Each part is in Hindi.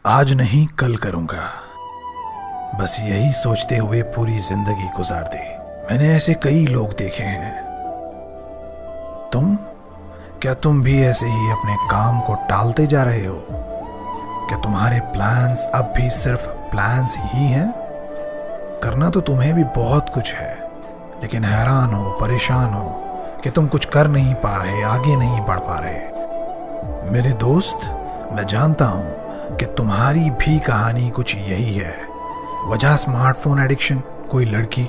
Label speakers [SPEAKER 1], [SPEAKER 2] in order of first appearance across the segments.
[SPEAKER 1] आज नहीं कल करूंगा, बस यही सोचते हुए पूरी जिंदगी गुजार दी। मैंने ऐसे कई लोग देखे हैं। क्या तुम भी ऐसे ही अपने काम को टालते जा रहे हो? क्या तुम्हारे प्लान्स अब भी सिर्फ प्लान्स ही हैं? करना तो तुम्हें भी बहुत कुछ है, लेकिन हैरान हो, परेशान हो कि तुम कुछ कर नहीं पा रहे, आगे नहीं बढ़ पा रहे। मेरे दोस्त, मैं जानता हूं कि तुम्हारी भी कहानी कुछ यही है। वजह स्मार्टफोन एडिक्शन, कोई लड़की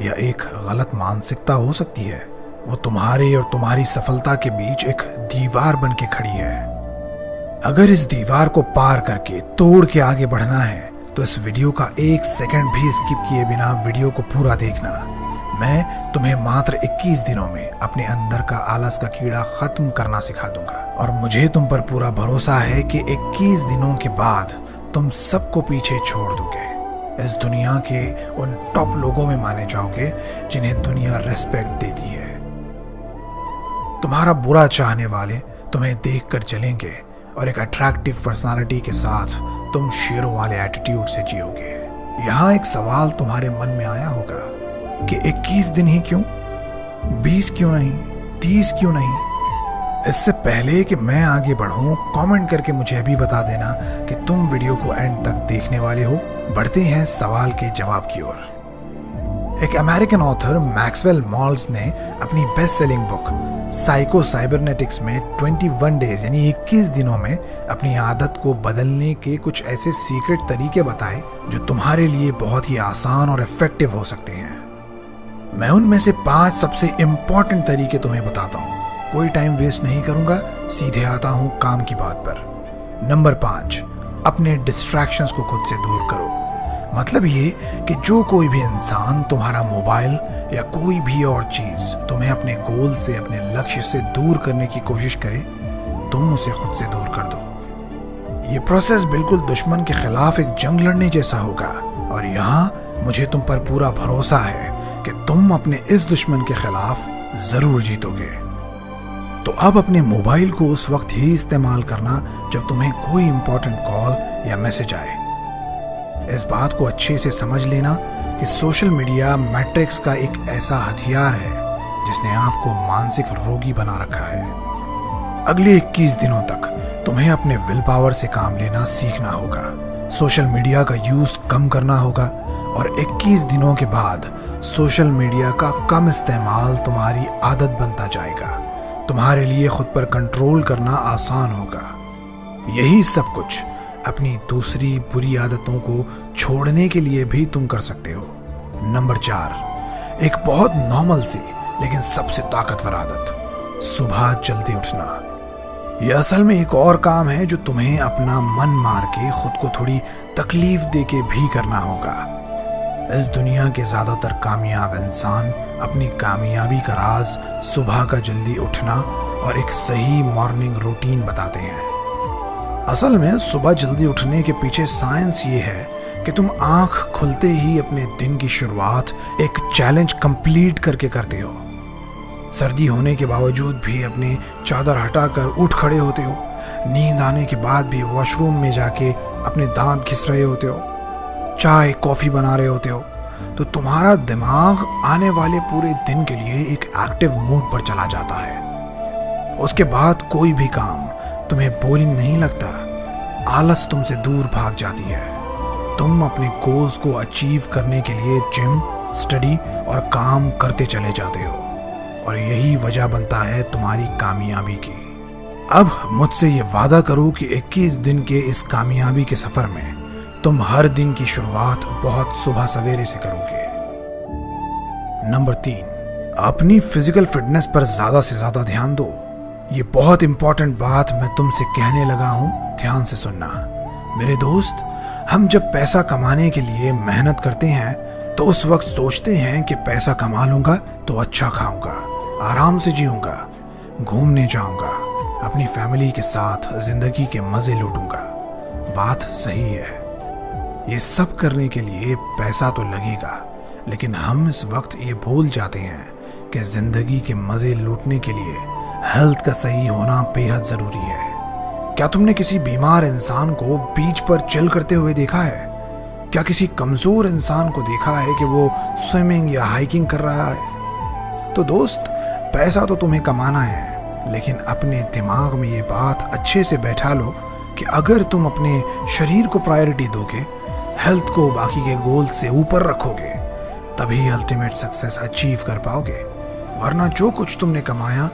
[SPEAKER 1] या एक गलत मानसिकता हो सकती है। वो तुम्हारे और तुम्हारी सफलता के बीच एक दीवार बन के खड़ी है। अगर इस दीवार को पार करके तोड़ के आगे बढ़ना है तो इस वीडियो का 1 सेकंड भी स्किप किए बिना वीडियो को पूरा देखना। मैं तुम्हें मात्र 21 दिनों में अपने अंदर का आलस का कीड़ा खत्म करना सिखा दूंगा, और मुझे तुम पर पूरा भरोसा है कि 21 दिनों के बाद तुम सबको पीछे छोड़ दोगे। इस दुनिया के उन टॉप लोगों में माने जाओगे जिन्हें दुनिया रेस्पेक्ट देती है। तुम्हारा बुरा चाहने वाले तुम्हें देखकर चलेंगे और एक अट्रैक्टिव पर्सनालिटी के साथ तुम शेरों वाले एटीट्यूड से जियोगे। यहाँ एक सवाल तुम्हारे मन में आया होगा कि 21 दिन ही क्यों, 20 क्यों नहीं, 30 क्यों नहीं? इससे पहले कि मैं आगे बढ़ूं, कमेंट करके मुझे अभी बता देना कि तुम वीडियो को एंड तक देखने वाले हो। बढ़ते हैं सवाल के जवाब की ओर। एक अमेरिकन ऑथर मैक्सवेल मॉल्स ने अपनी best selling book psycho cybernetics में 21 डेज यानी 21 दिनों में अपनी आदत को बदलने के कुछ ऐसे सीक्रेट तरीके बताए जो तुम्हारे लिए बहुत ही आसान और इफेक्टिव हो सकते हैं। मैं उनमें से 5 सबसे इंपॉर्टेंट तरीके तुम्हें बताता हूँ। कोई टाइम वेस्ट नहीं करूंगा, सीधे आता हूँ काम की बात पर। नंबर 5, अपने डिस्ट्रैक्शंस को खुद से दूर करो। मतलब ये कि जो कोई भी इंसान, तुम्हारा मोबाइल या कोई भी और चीज तुम्हें अपने गोल से, अपने लक्ष्य से दूर करने की कोशिश करे, तुम उसे खुद से दूर कर दो। ये प्रोसेस बिल्कुल दुश्मन के खिलाफ एक जंग लड़ने जैसा होगा, और यहाँ मुझे तुम पर पूरा भरोसा है कि तुम अपने इस दुश्मन के खिलाफ जरूर जीतोगे। तो अब अपने मोबाइल को उस वक्त ही इस्तेमाल करना जब तुम्हें कोई इंपॉर्टेंट कॉल या मैसेज आए। इस बात को अच्छे से समझ लेना कि सोशल मीडिया मैट्रिक्स का एक ऐसा हथियार है जिसने आपको मानसिक रोगी बना रखा है। अगले 21 दिनों तक तुम्हें अपने विल पावर से काम लेना सीखना होगा। सोशल मीडिया का यूज कम करना होगा, और 21 दिनों के बाद सोशल मीडिया का कम इस्तेमाल तुम्हारी आदत बनता जाएगा। तुम्हारे लिए खुद पर कंट्रोल करना आसान होगा। यही सब कुछ अपनी दूसरी बुरी आदतों को छोड़ने के लिए भी तुम कर सकते हो। नंबर 4, एक बहुत नॉर्मल सी लेकिन सबसे ताकतवर आदत, सुबह जल्दी उठना। यह असल में एक और काम है जो तुम्हें अपना मन मार के खुद को थोड़ी तकलीफ दे के भी करना होगा। इस दुनिया के ज्यादातर कामयाब इंसान अपनी कामयाबी का राज सुबह का जल्दी उठना और एक सही मॉर्निंग रूटीन बताते हैं। असल में सुबह जल्दी उठने के पीछे साइंस ये है कि तुम आंख खुलते ही अपने दिन की शुरुआत एक चैलेंज कंप्लीट करके करते हो। सर्दी होने के बावजूद भी अपने चादर हटाकर उठ खड़े होते हो। नींद आने के बाद भी वॉशरूम में जाके अपने दांत घिस रहे होते हो, चाय कॉफी बना रहे होते हो। तो तुम्हारा दिमाग आने वाले पूरे दिन के लिए एक एक्टिव मोड पर चला जाता है। उसके बाद कोई भी काम तुम्हें बोरिंग नहीं लगता, आलस तुमसे दूर भाग जाती है। तुम अपने गोल्स को अचीव करने के लिए जिम, स्टडी और काम करते चले जाते हो, और यही वजह बनता है तुम्हारी कामयाबी की। अब मुझसे ये वादा करो कि 21 दिन के इस कामयाबी के सफर में तुम हर दिन की शुरुआत बहुत सुबह सवेरे से करोगे। नंबर 3, अपनी फिजिकल फिटनेस पर ज्यादा से ज्यादा ध्यान दो। ये बहुत इंपॉर्टेंट बात मैं तुमसे कहने लगा हूं, ध्यान से सुनना। मेरे दोस्त, हम जब पैसा कमाने के लिए मेहनत करते हैं तो उस वक्त सोचते हैं कि पैसा कमा लूंगा तो अच्छा खाऊंगा, आराम से जीऊंगा, घूमने जाऊंगा, अपनी फैमिली के साथ जिंदगी के मजे लूटूंगा। बात सही है, ये सब करने के लिए पैसा तो लगेगा, लेकिन हम इस वक्त ये भूल जाते हैं कि जिंदगी के मजे लूटने के लिए हेल्थ का सही होना बेहद जरूरी है। क्या तुमने किसी बीमार इंसान को बीच पर चिल करते हुए देखा है? क्या किसी कमजोर इंसान को देखा है कि वो स्विमिंग या हाइकिंग कर रहा है? तो दोस्त, पैसा तो तुम्हें कमाना है, लेकिन अपने दिमाग में ये बात अच्छे से बैठा लो कि अगर तुम अपने शरीर को प्रायोरिटी दोगे, हेल्थ को बाकी के गोल से ऊपर रखोगे, तभी अल्टीमेट सक्सेस अचीव कर पाओगे। वरना जो कुछ तुमने कमाया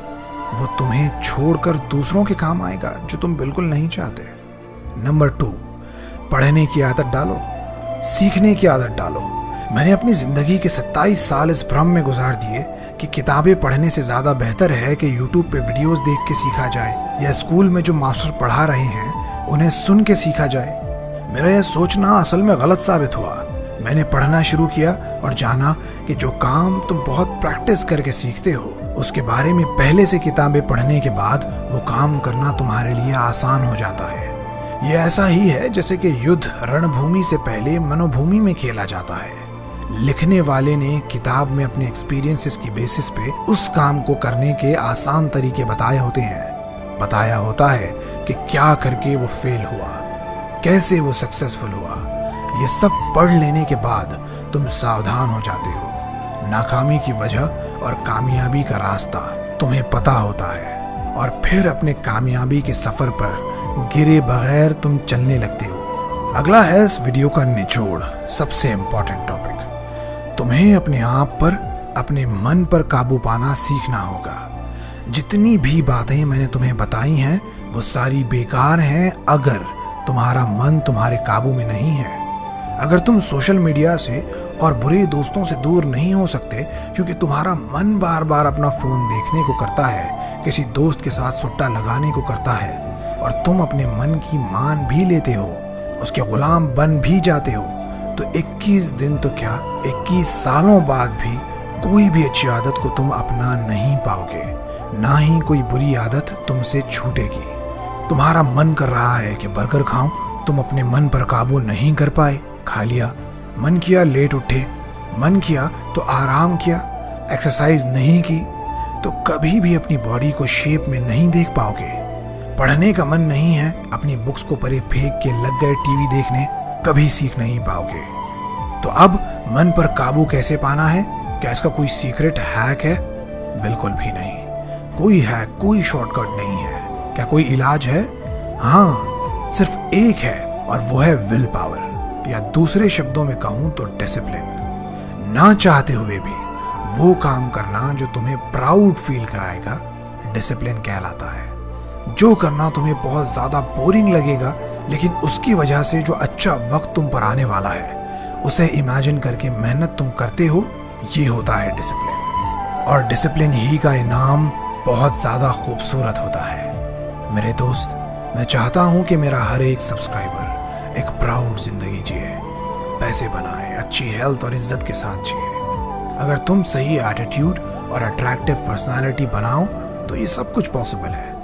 [SPEAKER 1] वो तुम्हें छोड़कर दूसरों के काम आएगा, जो तुम बिल्कुल नहीं चाहते। नंबर 2, पढ़ने की आदत डालो, सीखने की आदत डालो। मैंने अपनी जिंदगी के 27 साल इस भ्रम में गुजार दिए कि किताबें पढ़ने से ज्यादा बेहतर है कि यूट्यूब पे वीडियोस देख के सीखा जाए, या स्कूल में जो मास्टर पढ़ा रहे हैं उन्हें सुन के सीखा जाए। मेरा यह सोचना असल में गलत साबित हुआ। मैंने पढ़ना शुरू किया और जाना कि जो काम तुम बहुत प्रैक्टिस करके सीखते हो, उसके बारे में पहले से किताबें पढ़ने के बाद वो काम करना तुम्हारे लिए आसान हो जाता है। ये ऐसा ही है जैसे कि युद्ध रणभूमि से पहले मनोभूमि में खेला जाता है। लिखने वाले ने किताब में अपने एक्सपीरियंसेस की बेसिस पे उस काम को करने के आसान तरीके बताए होते हैं। बताया होता है कि क्या करके वो फेल हुआ, कैसे वो सक्सेसफुल हुआ। ये सब पढ़ लेने के बाद तुम सावधान हो जाते हो। नाकामी की वजह और कामयाबी का रास्ता तुम्हें पता होता है, और फिर अपने कामयाबी के सफर पर गिरे बगैर तुम चलने लगते हो। अगला है इस वीडियो का निचोड़, सबसे इंपॉर्टेंट टॉपिक। तुम्हें अपने आप पर, अपने मन पर काबू पाना सीखना होगा। जितनी भी बातें मैंने तुम्हें बताई हैं वो सारी बेकार हैं अगर तुम्हारा मन तुम्हारे काबू में नहीं है। अगर तुम सोशल मीडिया से और बुरे दोस्तों से दूर नहीं हो सकते क्योंकि तुम्हारा मन बार बार अपना फोन देखने को करता है, किसी दोस्त के साथ सुट्टा लगाने को करता है, और तुम अपने मन की मान भी लेते हो, उसके गुलाम बन भी जाते हो, तो 21 दिन तो क्या 21 सालों बाद भी कोई भी अच्छी आदत को तुम अपना नहीं पाओगे। ना ही कोई बुरी आदत तुमसे छूटेगी। तुम्हारा मन कर रहा है कि बर्गर खाऊं, तुम अपने मन पर काबू नहीं कर पाए, खा लिया। मन किया लेट उठे, मन किया तो आराम किया। एक्सरसाइज नहीं की तो कभी भी अपनी बॉडी को शेप में नहीं देख पाओगे। पढ़ने का मन नहीं है, अपनी बुक्स को परे फेंक के लग गए टीवी देखने, कभी सीख नहीं पाओगे। तो अब मन पर काबू कैसे पाना है? क्या इसका कोई सीक्रेट हैक है? बिल्कुल भी नहीं। कोई हैक, कोई शॉर्टकट नहीं है। क्या कोई इलाज है? हाँ, सिर्फ एक है, और वो है विल पावर, या दूसरे शब्दों में कहूं तो डिसिप्लिन। ना चाहते हुए भी वो काम करना जो तुम्हें प्राउड फील कराएगा, डिसिप्लिन कहलाता है। जो करना तुम्हें बहुत ज्यादा बोरिंग लगेगा, लेकिन उसकी वजह से जो अच्छा वक्त तुम पर आने वाला है उसे इमेजिन करके मेहनत तुम करते हो, ये होता है डिसिप्लिन। और डिसिप्लिन ही का इनाम बहुत ज्यादा खूबसूरत होता है। मेरे दोस्त, मैं चाहता हूं कि मेरा हर एक सब्सक्राइबर एक प्राउड जिंदगी जिए, पैसे बनाए, अच्छी हेल्थ और इज्जत के साथ जिए। अगर तुम सही एटीट्यूड और अट्रैक्टिव पर्सनालिटी बनाओ तो ये सब कुछ पॉसिबल है।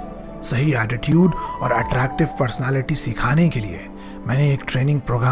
[SPEAKER 1] सही एटीट्यूड और अट्रैक्टिव पर्सनालिटी सिखाने के लिए मैंने एक ट्रेनिंग प्रोग्राम